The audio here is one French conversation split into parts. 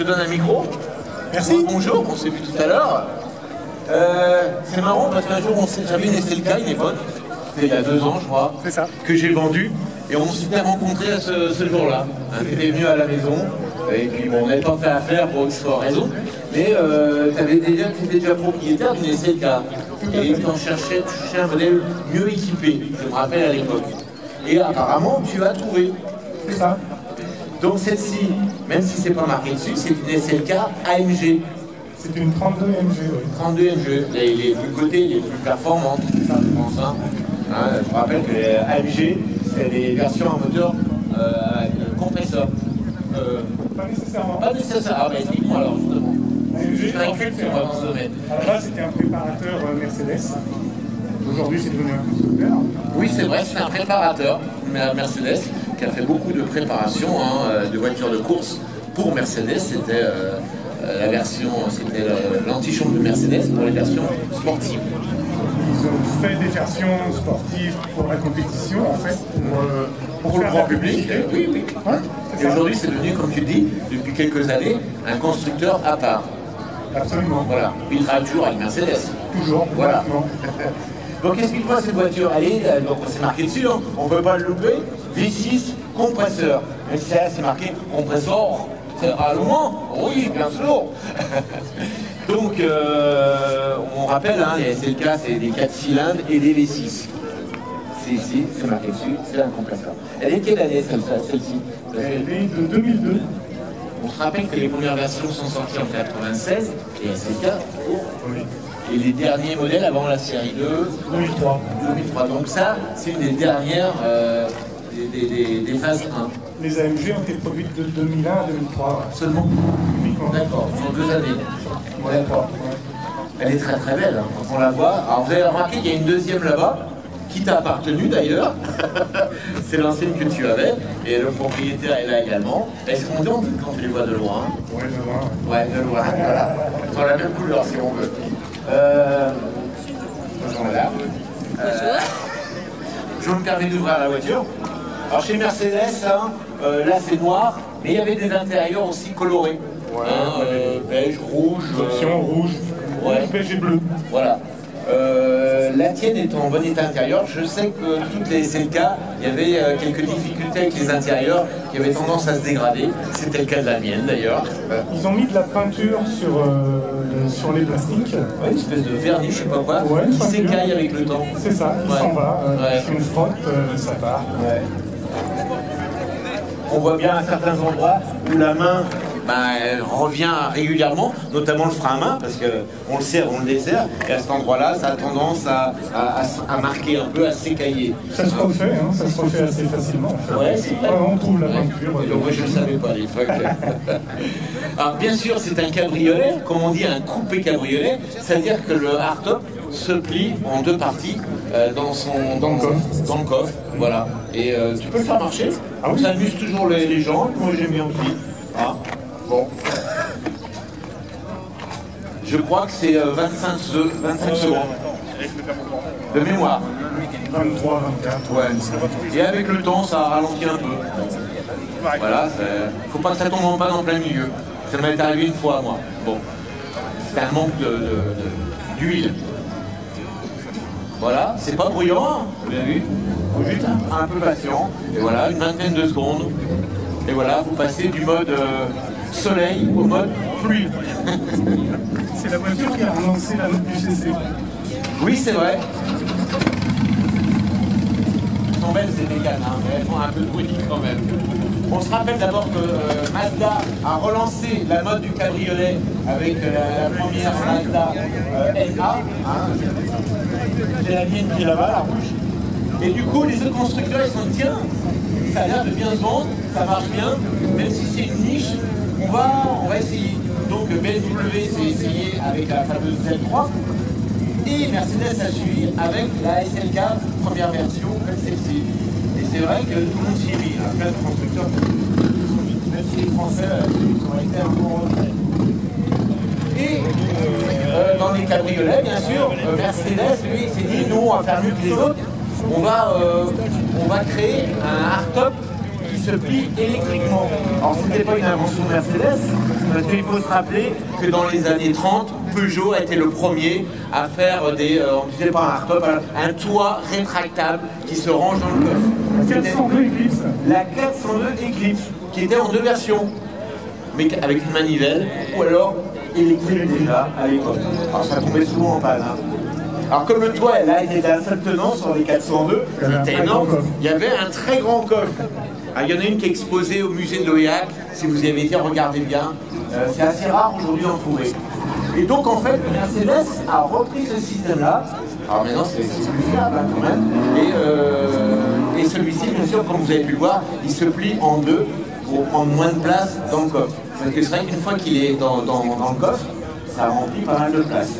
te donne un micro. Merci. Bonjour, on s'est vu tout à l'heure. C'est marrant parce qu'un jour, j'avais une SLK, une époque, c'était il y a 2 ans, je crois, C'est ça. que j'ai vendu. Et on s'était rencontrés ce jour-là. Tu étais venu à la maison, et puis bon, on n'avait pas fait affaire pour X raison, mais tu étais déjà propriétaire d'une SLK. Et tu cherchais un modèle mieux équipé, je me rappelle à l'époque. Et apparemment, tu as trouvé. C'est ça. Donc celle-ci, même si c'est pas marqué dessus, c'est une SLK AMG. C'est une 32 MG, oui. 32 MG, les plus cotées, les plus performantes, ça je pense. Hein. Je me rappelle que les AMG, c'est des versions à moteur avec compresseur. Pas nécessairement. Pas nécessaire. Ah bah explique-moi alors justement. AMG, Je suis un en fait, culte moi dans ce domaine. à la base, c'était un préparateur Mercedes. Aujourd'hui, c'est devenu un constructeur. Oui, c'est vrai, c'est un préparateur Mercedes qui a fait beaucoup de préparation de voitures de course pour Mercedes. C'était la version, c'était l'antichambre de Mercedes pour les versions sportives. Ils ont fait des versions sportives pour la compétition, en fait, Pour le faire grand de la public, publicité. oui, oui. Hein, c'est Et ça. aujourd'hui, c'est devenu, comme tu dis, depuis quelques années, un constructeur à part. Absolument. Voilà. Il travaille toujours avec Mercedes. Toujours. Voilà. maintenant. Donc explique-moi cette voiture. Donc c'est marqué dessus, hein. On ne peut pas le louper. V6 compresseur. Même si là c'est marqué compresseur. C'est allemand. Oui, bien sûr. Donc on rappelle, hein, les SLK c'est des 4 cylindres et des V6. C'est ici, c'est marqué dessus, c'est un compresseur. Elle est quelle année celle-ci? Elle est de 2002. On se rappelle que les premières versions sont sorties en 96 et SLK. Oui. Et les derniers modèles avant la série 2, 2003. 2003. Donc ça, c'est une des dernières des phases 1. Les AMG ont été produites de 2001 à 2003. Seulement. Uniquement. D'accord, sur 2 années. Ouais. D'accord. Elle est très très belle, hein, quand on la voit. Alors vous avez remarqué qu'il y a une deuxième là-bas, qui t'a appartenu d'ailleurs. C'est l'ancienne que tu avais. Et le propriétaire est là également. Elles sont identiques quand tu les vois de loin. Ouais, de loin. Ouais, de loin, voilà. Ils ont la même couleur si on veut. Bonjour madame. Je me permets d'ouvrir la voiture. Alors chez Mercedes, hein, là c'est noir, mais il y avait des intérieurs aussi colorés. Ouais, Beige, rouge. Option rouge, ouais. beige et bleu. Voilà. La tienne est en bon état intérieur. Je sais que toutes les SLK, il y avait quelques difficultés avec les intérieurs qui avaient tendance à se dégrader. C'était le cas de la mienne d'ailleurs. Ils ont mis de la peinture sur les plastiques. Ouais, une espèce de vernis, je sais pas quoi, Ouais, qui peinture. s'écaille avec le temps. C'est ça, il Ouais. s'en va. Ouais. Si on frotte, ça part. Ouais. On voit bien à certains endroits où la main elle revient régulièrement, notamment le frein à main, parce qu'on le serre, on le dessert, et à cet endroit-là, ça a tendance à marquer un peu, à s'écailler. Ça se refait, hein, ça se refait assez facilement. En fait. Ouais, c'est vrai. On trouve la peinture. Moi, je ne savais pas à l'époque. Alors, bien sûr, c'est un cabriolet, comme on dit, un coupé cabriolet, c'est-à-dire que le hardtop se plie en 2 parties dans le coffre. Voilà. Et tu peux le faire marcher. Ah oui. Ça amuse toujours les gens. Moi, j'aime bien aussi. Ah, bon. Je crois que c'est 25 secondes de mémoire. 23, 24. Ouais. Et avec le temps, ça ralentit un peu. Voilà, faut pas que ça tombe en panne en plein milieu. Ça m'est arrivé une fois, moi. Bon, c'est un manque d'huile. Voilà, c'est pas bruyant, hein, vous l'avez vu. Faut juste un peu patient. Et voilà, une vingtaine de secondes. Et voilà, vous passez du mode soleil au mode pluie. C'est la voiture qui a relancé la note du CC. Oui, c'est vrai. Elles sont belles ces mécanes, hein, mais elles font un peu de bruit quand même. On se rappelle d'abord que Mazda a relancé la mode du cabriolet avec la première Mazda NA. J'ai la mienne qui est là-bas, la rouge. Et du coup, les autres constructeurs, ils sont dit, tiens, ça a l'air de bien se vendre, ça marche bien, même si c'est une niche, on va essayer. Donc BMW s'est essayé avec la fameuse Z3 et Mercedes a suivi avec la SLK première version comme celle-ci. Et c'est vrai que tout le monde s'y est mis, hein. Plein de constructeurs, même si les Français ils ont été un peu en retrait. Et dans les cabriolets, bien sûr, Mercedes, lui, s'est dit, nous, on va faire mieux que les autres. On va créer un hardtop qui se plie électriquement. Alors ce n'était pas une invention de Mercedes, parce qu'il faut se rappeler que dans les années 30, Peugeot a été le premier à faire on ne disait pas un hardtop, un toit rétractable qui se range dans le coffre. La 402 Eclipse. La 402 Eclipse, qui était en deux versions, mais avec une manivelle, ou alors électrique déjà à l'époque. Alors ça tombait souvent en panne. Hein. Alors comme le toit là était d'un seul tenant sur les 402, c'était énorme, il y avait un très grand coffre. Alors, il y en a une qui est exposée au musée de l'Oyac, si vous y avez été, regardez bien. C'est assez rare aujourd'hui d'en trouver. Et donc en fait, Mercedes a repris ce système-là. Alors maintenant c'est plus fiable hein, quand même. Et celui-ci, bien sûr, comme vous avez pu le voir, il se plie en deux pour prendre moins de place dans le coffre. Parce que c'est vrai qu'une fois qu'il est dans le coffre, ça remplit pas mal de place.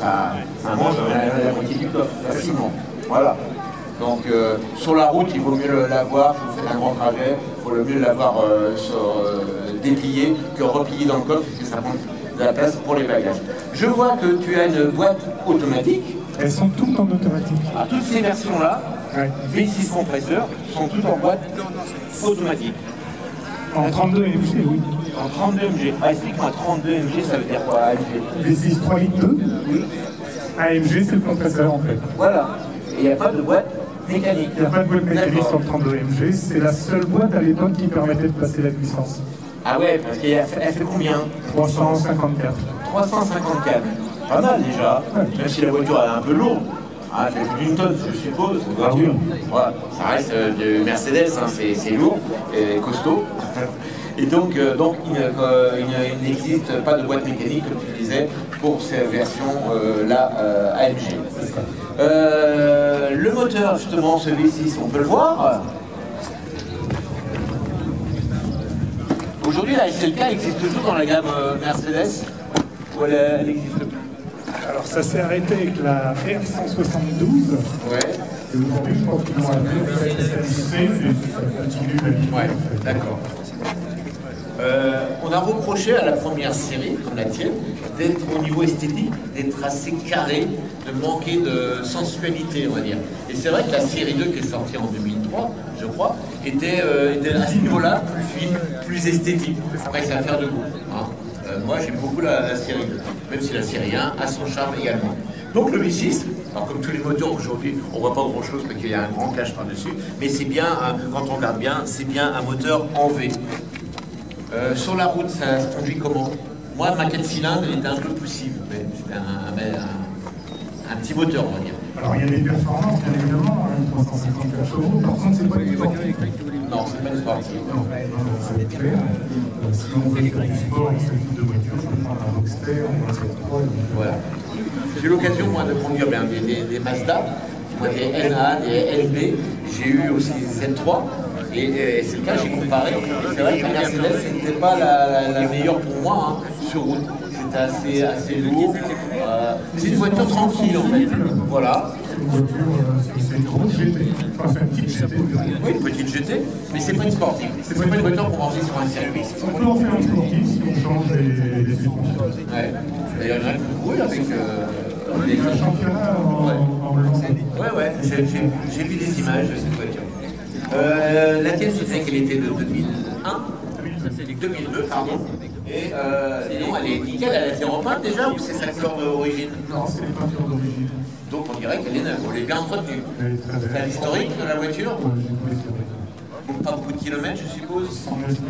Ça mange la moitié du coffre, facilement. Voilà. Donc sur la route, il vaut mieux l'avoir, si vous faites un grand trajet, il faut le mieux l'avoir déplié que replié dans le coffre, parce que ça prend de la place pour les bagages. Je vois que tu as une boîte automatique. Elles sont toutes en automatique. Ah, toutes ces versions-là, Ouais. V6 compresseurs, sont toutes en boîte automatique. En 32 MG, oui. En 32 MG. Ah, explique-moi, 32 MG, ça veut dire quoi, AMG? V6 3 litres 2. Oui. AMG, c'est le compresseur en fait. Voilà. Et il n'y a pas de boîte mécanique. Il n'y a pas de boîte mécanique sur le 32 MG. C'est la seule boîte à l'époque qui permettait de passer la puissance. Ah ouais, parce qu'elle fait combien? 354. 354. Pas mal déjà, même si la voiture est un peu lourde. Ah, elle fait plus d'une tonne, je suppose, cette voiture. Voilà, ça reste de Mercedes, hein, c'est lourd et costaud. Et donc il n'existe pas de boîte mécanique, comme tu disais, pour cette version-là AMG. Le moteur, justement, ce V6, on peut le voir. Aujourd'hui, la SLK existe toujours dans la gamme Mercedes, ou elle n'existe plus? Alors ça s'est arrêté avec la R172. Ouais. Et aujourd'hui, je pense qu'ils vont appeler la SLC et ça continue la vie. Ouais, d'accord. On a reproché à la première série, comme la tienne, d'être au niveau esthétique, d'être assez carré, de manquer de sensualité, on va dire. Et c'est vrai que la série 2 qui est sortie en 2003, je crois, était à ce niveau-là plus fine, plus esthétique. Après, c'est affaire de goût. Hein. Moi, j'aime beaucoup la série 2, même si la série 1 a son charme également. Donc le V6, alors comme tous les moteurs aujourd'hui, on ne voit pas grand-chose parce qu'il y a un grand cache par-dessus, mais c'est bien, quand on regarde bien, c'est bien un moteur en V. Sur la route, ça se conduit comment? Moi, ma 4 cylindres, elle était un peu poussive, mais c'était un petit moteur, on va dire. Alors il y a des performances, bien évidemment, 354 chevaux. Par contre, c'est pas une sportive. Non, c'est pas une sportive. Non, c'est clair. Si on veut faire du sport avec ce type de voiture, il faut prendre un Roadster, un Z3. Voilà. J'ai eu l'occasion, moi, de conduire des Mazda, moi, des NA, des LB. J'ai eu aussi des Z3. Et c'est le cas, j'ai comparé. C'est vrai que la Mercedes, c'était pas la meilleure pour moi hein, sur route. C'était assez lourd. C'est une voiture tranquille en fait. Voilà. C'est une voiture, c'est une grosse GT. Enfin, c'est une petite GT. Oui, une petite GT, mais c'est pas une sportive. C'est pas une voiture pour rentrer sur un circuit. On peut en faire un sportif si on change les suspensions. Ouais. D'ailleurs, il y en a qui roulent avec Un championnat en blanc. Ouais, j'ai vu des images de cette voiture. La tienne, je sais qu'elle était de 2001, 2002, pardon. Et non, elle est nickel, elle a été repeinte déjà ou c'est sa couleur d'origine? Non, c'est les peintures d'origine. Donc on dirait qu'elle est neuve, on l'est bien entretenue. Elle est très belle. C'est l'historique de la voiture? Donc pas beaucoup de kilomètres, je suppose? 109 000.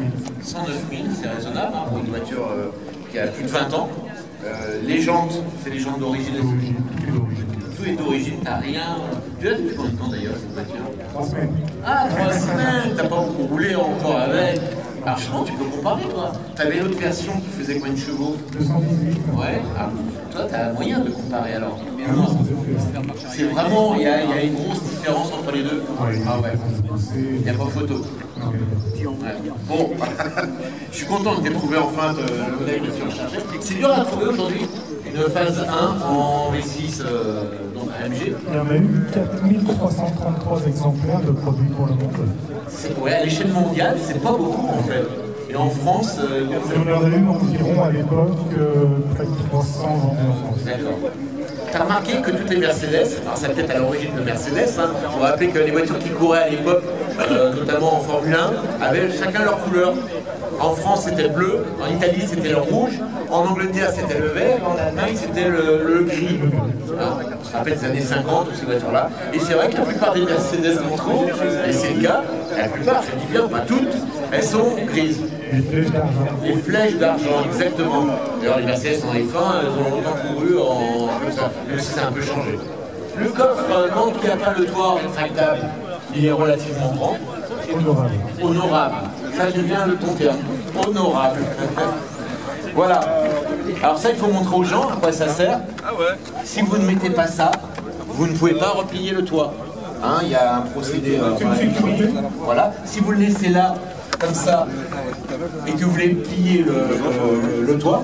109 000, c'est raisonnable hein, pour une voiture qui a plus de 20 ans. Les jantes, c'est les jantes d'origine. Tout est d'origine, t'as rien. Tu l'as depuis combien de temps d'ailleurs cette voiture? 3 semaines. Ah, 3 semaines, t'as pas beaucoup roulé encore avec. Alors franchement, tu peux comparer toi. T'avais l'autre version qui faisait combien de chevaux? 218. Ouais, ah, toi t'as moyen de comparer alors. C'est vraiment, il y a une grosse différence entre les deux. Ah ouais, il n'y a pas photo. Ouais. Bon, je suis content de t'aies trouvé enfin le modèle que tu recherchais. C'est dur à trouver aujourd'hui, une phase 1 en V6 donc AMG. Il y en a eu 4333 exemplaires de produits pour le monde. Ouais, à l'échelle mondiale, c'est pas beaucoup en fait. Et en France, on en a eu environ à l'époque près de 300 vendus en France. D'accord. t'as remarqué que toutes les Mercedes, alors c'est peut-être à l'origine de Mercedes, hein, vous vous rappelez que les voitures qui couraient à l'époque, notamment en Formule 1, avaient chacun leur couleur. En France c'était le bleu, en Italie c'était le rouge, en Angleterre c'était le vert, en Allemagne c'était le gris. Je me rappelle des années 50 ou ces voitures-là. Et c'est vrai que la plupart des Mercedes qu'on trouve, et c'est le cas, la plupart, je dis bien, pas toutes, elles sont grises. Les flèches d'argent, exactement. D'ailleurs les Mercedes en F1, elles ont longtemps couru comme ça, même si ça a un peu changé. Le coffre, quand il n'y a pas le toit rétractable, il est relativement grand. Honorable. Honorable. Ça, j'aime bien le ton terme. Honorable. Voilà. Alors ça, il faut montrer aux gens à quoi ça sert. Si vous ne mettez pas ça, vous ne pouvez pas replier le toit. Hein, il y a un procédé. Voilà. Si vous le laissez là, comme ça, et que vous voulez plier le toit,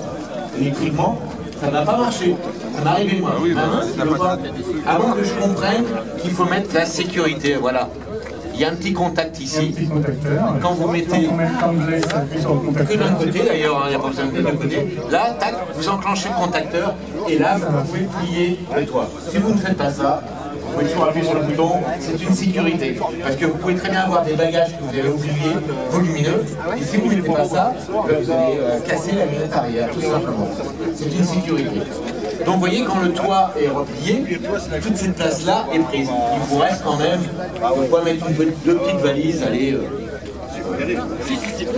électriquement, ça ne va pas marcher. Ça m'est arrivé moi. Avant que je comprenne qu'il faut mettre la sécurité, voilà. Il y a un petit contact ici. Quand vous mettez que d'un côté d'ailleurs, il n'y a pas besoin de deux côtés. Là, tac, vous enclenchez le contacteur et là, vous pouvez plier le toit. Si vous ne faites pas ça, vous pouvez toujours appuyer sur le bouton, c'est une sécurité. Parce que vous pouvez très bien avoir des bagages que vous avez oubliés, volumineux, et si vous ne mettez pas ça, vous allez casser la lunette arrière, tout simplement. C'est une sécurité. Donc vous voyez, quand le toit est replié, toute cette place-là est prise. Il vous reste quand même, vous pouvez mettre deux petites valises, allez,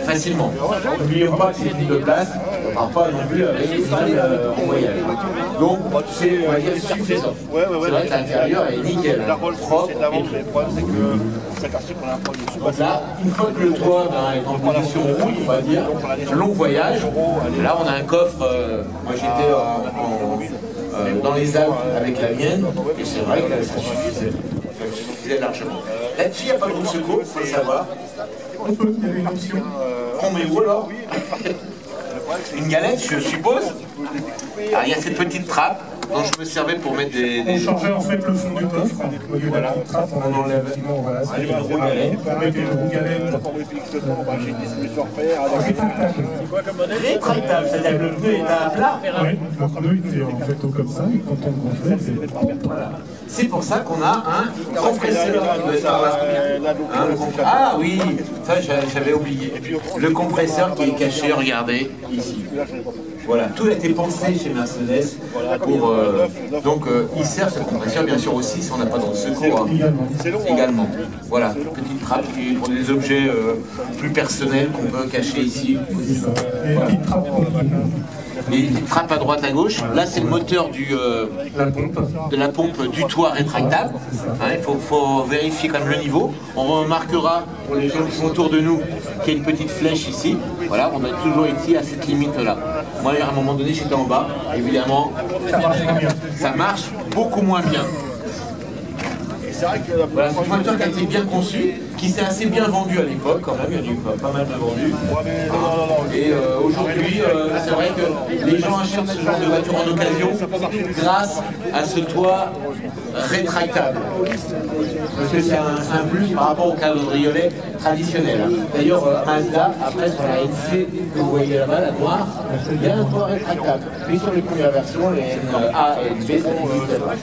facilement. N'oubliez pas que c'est une de place, on ne part pas non plus avec une salle en voyage. Donc c'est, on va dire, suffisant. C'est vrai que l'intérieur est nickel, propre et tout. Donc là, une fois que le toit est en position rouge, on va dire, long voyage, là on a un coffre, moi j'étais dans les Alpes avec la mienne, et c'est vrai que ça suffisait largement. Là-dessus, il n'y a pas de roue de secours, il faut le savoir. On peut, il y avait une option. On met où alors? Une galette, je suppose. Alors, il y a cette petite trappe dont je me servais pour mettre des... On changeait en fait le fond du coffre. Au lieu d'avoir une trappe, on enlève voilà, c'est une roue galette. On mettait une roue galette. Rétractable, c'est-à-dire que le pneu est à plat. Oui, le pneu était en fait comme ça, et quand on gonflait, c'est... Voilà. C'est pour ça qu'on a un compresseur qui doit être par là. Ah oui, ça j'avais oublié. Le compresseur qui est caché, regardez, ici. Voilà, tout a été pensé chez Mercedes pour... donc il sert ce compresseur bien sûr aussi si on n'a pas de secours également. Voilà, petite trappe qui est pour des objets plus personnels qu'on peut cacher ici. Voilà. Les petites trappes à droite à gauche, là c'est le moteur de la pompe du toit rétractable. Hein, il faut vérifier quand même le niveau. On remarquera pour les gens qui sont autour de nous qu'il y a une petite flèche ici. Voilà, on est toujours ici à cette limite là. Moi à un moment donné j'étais en bas, évidemment ça marche beaucoup moins bien. Voilà, c'est une voiture qui a été bien conçue, qui s'est assez bien vendue à l'époque quand même, il y a eu pas mal de vendus. Et aujourd'hui, c'est vrai que les gens achètent ce genre de voiture en occasion grâce à ce toit rétractable. Parce que c'est un plus par rapport au cabriolet traditionnel. D'ailleurs, Mazda, après sur la NC que vous voyez là-bas, la noire, il y a un toit rétractable. Et sur les premières versions, les A et B, ça n'existait pas.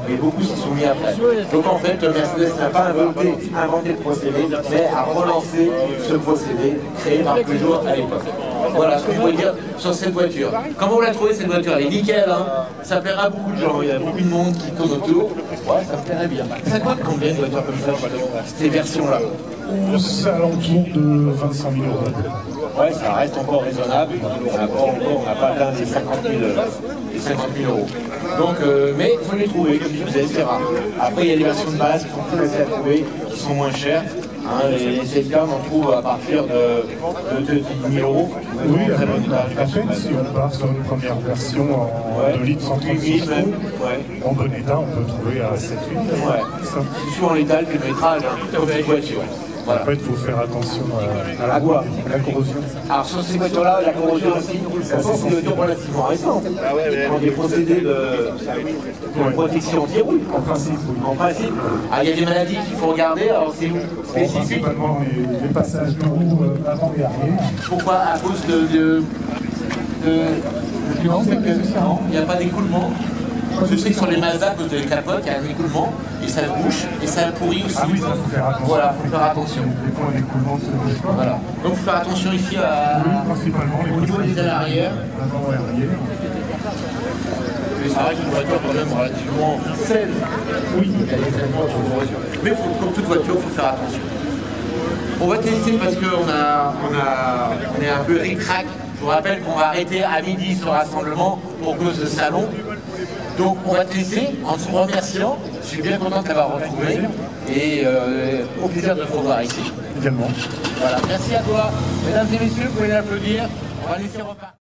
Et beaucoup s'y sont mis après. Donc en fait, Mercedes n'a pas inventé le procédé, mais a relancé ce procédé créé par Peugeot à l'époque. Voilà ce que je pourrais dire sur cette voiture. Comment vous la trouvez cette voiture? Elle est nickel, hein, ça plaira à beaucoup de gens, il y a beaucoup de monde qui tourne autour. Ouais, ça me plairait bien. Ça coûte combien une voiture comme ça, ces versions-là? C'est à l'entour de 25 000 €. Ouais, ça reste encore raisonnable. On n'a pas atteint les 50 000 euros. Donc, mais il faut les trouver, comme je disais, c'est rare. Après, il y a les versions de base qui sont plus faciles à trouver, qui sont moins chères. Hein, les CLK, on en trouve à partir de 10 000 euros. Oui, très bonne fait, si on part sur une première version en 2 litres 138 chevaux, en bon état, on peut trouver à 7 000 €. Ouais. C'est souvent l'état, le kilométrage, comme cette voiture. Voilà. En fait, il faut faire attention à la corrosion. Alors sur ces voitures-là, la corrosion aussi, c'est des voitures relativement récentes. Dans des procédés de protection anti-rouille. En principe, oui. En principe. Ah, il y a des maladies qu'il faut regarder, alors c'est où spécifique? Principalement les passages de roues avant et arrière. Pourquoi? À cause il n'y a pas d'écoulement. Je sais que sur les Mazda, quand vous avez capote, il y a un écoulement, et ça se bouche, et ça pourrit aussi. Ah oui, ça faut faire attention. Voilà, faut faire attention. Les points d'écoulement ne se bougent pas. Voilà. Donc il faut faire attention ici Principalement au niveau des ailes arrière. Avant et arrière. Mais c'est vrai qu'une voiture quand même relativement saine. Oui, il y a des traitements sur une voiture. Mais comme toute voiture, il faut faire attention. On va tester parce qu'on on est un peu ric-rac. Je vous rappelle qu'on va arrêter à midi ce rassemblement pour cause de salon. Donc on va tester en se remerciant. Je suis bien content de t'avoir retrouvé. Et au plaisir de te revoir ici. Également. Voilà, merci à toi. Mesdames et messieurs, vous pouvez l'applaudir. On va laisser repartir.